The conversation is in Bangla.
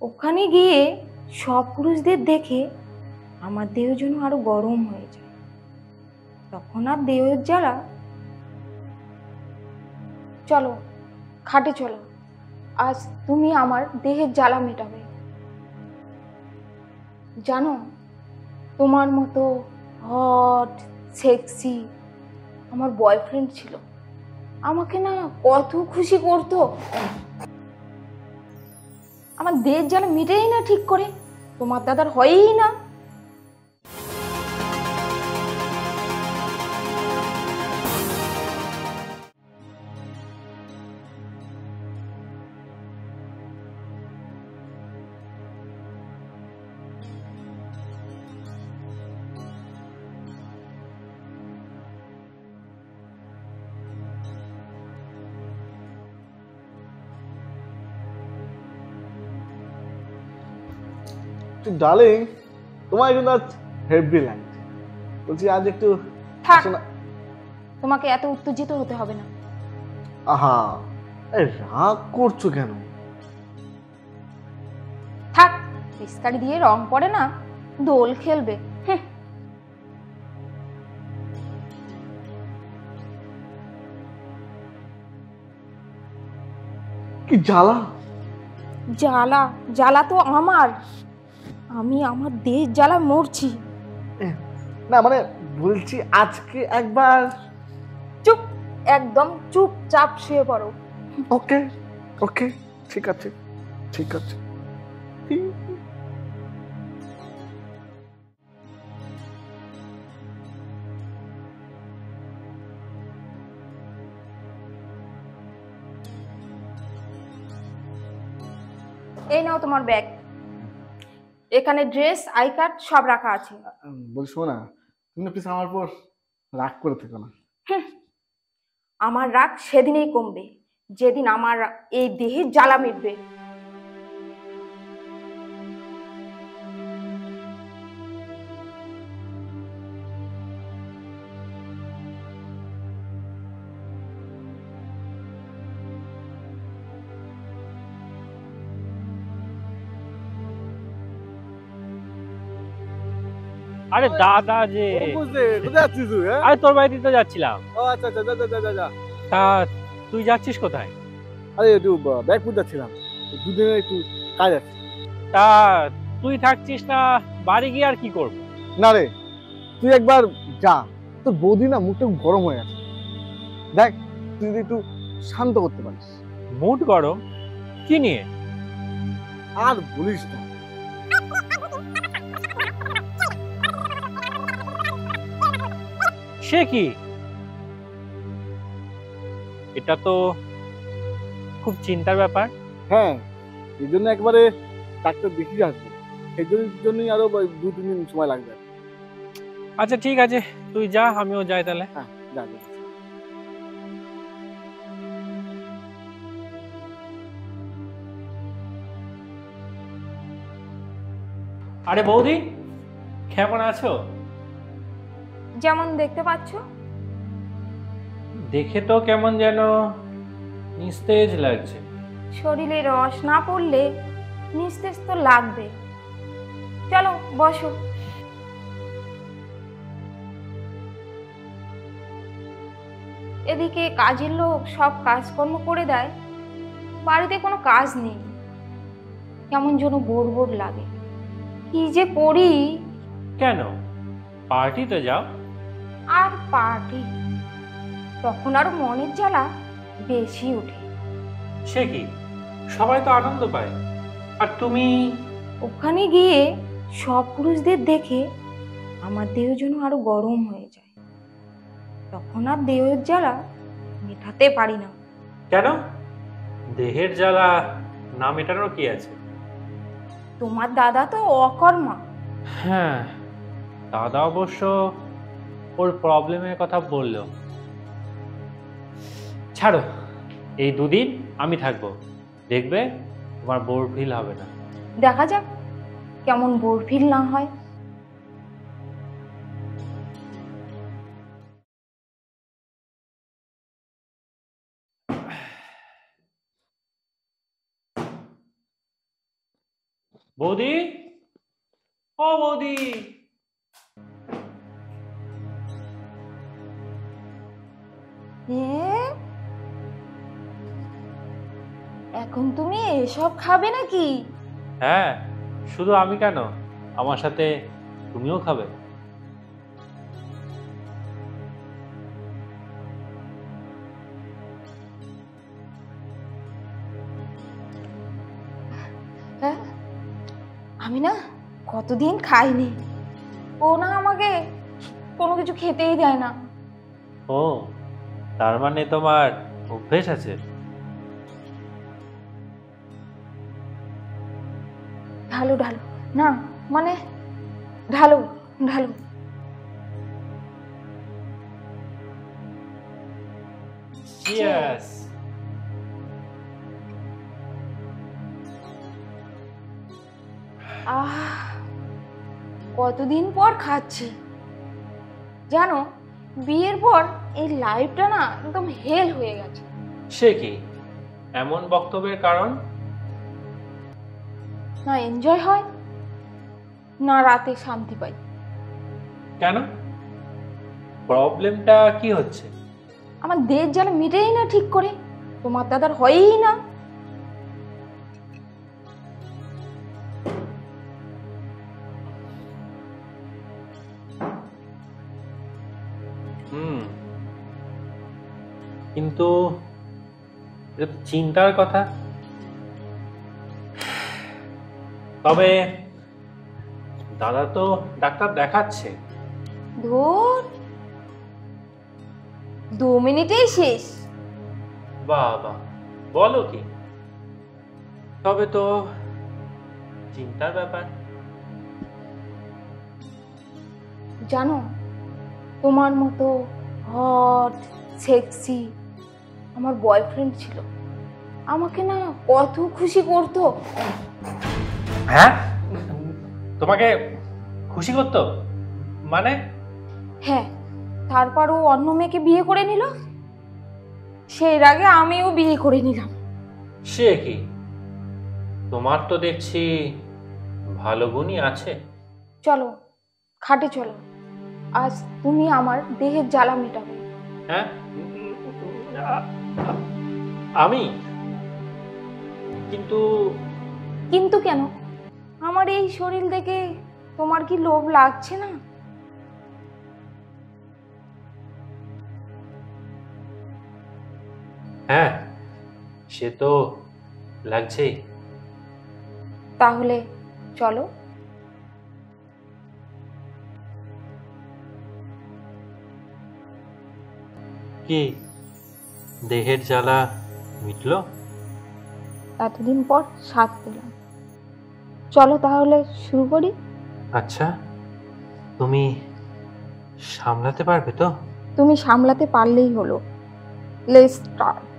ওখানে গিয়ে সব পুরুষদের দেখে আমার দেহ যেন আরো গরম হয়ে যায়। তখন আর দেহের জ্বালা। চলো খাটে চলো, আজ তুমি আমার দেহের জ্বালা মেটাবে। জানো, তোমার মতো হট সেক্সি আমার বয়ফ্রেন্ড ছিল, আমাকে না কত খুশি করতো। আমার দেহের জ্বালা মিটেই না ঠিক করে, তোমার দাদার হয়ই না। ডার্লিং, তোমার কিন্তু আজ হেভি লাগছে। বলছি আজ একটু থাক, তোমাকে এত উত্তেজিত হতে হবে না। আহা, রাগ করছো কেন? থাক, পিচকারি দিয়ে রং পড়ে না, দোল খেলবে। কি জ্বালা! জ্বালা জ্বালা তো আমার, আমি আমার দেহের জ্বালা মরছি। না মানে বলছি আজকে একবার। চুপ, একদম চুপচাপ শুয়ে পড়ো। ওকে ওকে, ঠিক আছে ঠিক আছে। এই নাও তোমার ব্যাগ, এখানে ড্রেস, আই কার্ড সব রাখা আছে। বলছো না, তুমি প্লিজ আমার পর রাগ করে থেকো না। আমার রাগ সেদিনেই কমবে যেদিন আমার এই দেহের জ্বালা মিটবে। আরে দাদা যে কোথায় যাচ্ছিস তুই? আরে তোর বাড়িতে তো যাচ্ছিলাম। ও আচ্ছা আচ্ছা, যা যা যা। তা তুই যাচ্ছিস কোথায়? আরে একটু ব্যাগপুর যাচ্ছিলাম, দুদিনের একটু কাজ আছে। তা তুই থাকছিস না, বাড়ি গিয়ে আর কি করবো? না রে, তুই একবার যা, তোর বৌদি না মুখটা গরম হয়ে আছে। দেখ, তুই যদি একটু শান্ত করতে পারিস। মুড গরম? কি নিয়ে? আর বলিস না। সে কি? এটা তো খুব চিন্তার ব্যাপার। হ্যাঁ, এই জন্য একবারে ডাক্তার দেখিয়ে আসবে। সেই জন্যই আরো 2-3 দিন সময় লাগবে। আচ্ছা ঠিক আছে, তুই যা, আমিও যাই তাহলে। হ্যাঁ যা যা। আরে বৌদি, কেমন আছো? যেমন দেখতে পাচ্ছ। দেখে তো কেমন যেন নিস্তেজ লাগছে। শরীরে রস না পড়লে নিস্তেজ তো লাগবে। চলো বসো। এদিকে কাজের লোক সব কাজকর্ম করে দেয়, বাড়িতে কোনো কাজ নেই, কেমন যেন বোর বোর লাগে। কি যে করি। কেন, পার্টিতে যাও। আর পার্টি, তখন আরো মনের জ্বালা বেশি ওঠে। সে কি, সবাই তো আনন্দ পায়, আর তুমি? ওখানে গিয়ে সব পুরুষদের দেখে আমার দেহ যেন আরো গরম হয়ে যায়। তখন আর দেহের জ্বালা মেটাতে পারি না। কেন, দেহের জ্বালা না মেটানোর কি আছে? তোমার দাদা তো অকর্মা। হ্যাঁ, দাদা অবশ্য ওর প্রবলেমের কথা বললো। ছাড়ো, এই 2 দিন আমি থাকবো, দেখবে তোমার বোর ফিল হবে না। দেখা যাক কেমন বোর ফিল না হয়। বৌদি, ও বৌদি। এখন তুমি এসব খাবে নাকি? হ্যাঁ, শুধু আমি কেন, আমার সাথে তুমিও খাবে। হ্যাঁ, আমি না কতদিন খাইনি। ও না আমাকে কোনো কিছু খেতেই দেয় না। ও, তার মানে তোমার অভ্যেস আছে। ঢালো ঢালো, না মানে ঢালো ঢালো। Cheers! কতদিন পর খাচ্ছি জানো। বিয়ের পর এই লাইফটা না একদম হেল হয়ে গেছে। সে কি এমন বক্তব্যের কারণ? না এনজয় হয়, না রাতে শান্তি পাই। কেন? প্রবলেমটা কি হচ্ছে? আমার দেশ জ্বালা মিটেই না ঠিক করে, তোমার দাদার হয়ই না। কিন্তু এটা তো চিন্তার কথা। তবে দাদা তো ডাক্তার দেখাচ্ছে। ধুর, 2 মিনিটেই শেষ। বাবা, বলো কি? তবে তো চিন্তার ব্যাপার। জানো, তোমার মতো হট সেক্সি আমার বয়ফ্রেন্ড ছিল, আমাকে না কত খুশি করতো। হ্যাঁ, তোমাকে খুশি করতো মানে? হ্যাঁ, তারপর ও অন্য মেয়েকে বিয়ে করে নিল, সেই আগে আমিও বিয়ে করে নিলাম। সে কি, তোমার তো দেখছি ভালো গুণই আছে। চলো খাটে চলো, আজ তুমি আমার দেহের জ্বালা মেটাবে। হ্যাঁ, আমি? কিন্তু কিন্তু কেন? আমার এই শরীর দেখে তোমার কি লোভ লাগছে না? হ্যাঁ, সে তো লাগছেই। তাহলে চলো। কি দেহের জ্বালা মিটলো? এতদিন পর স্বাদ পেলাম, চলো তাহলে শুরু করি। আচ্ছা, তুমি সামলাতে পারবে তো? তুমি সামলাতে পারলেই হলো। Let's start.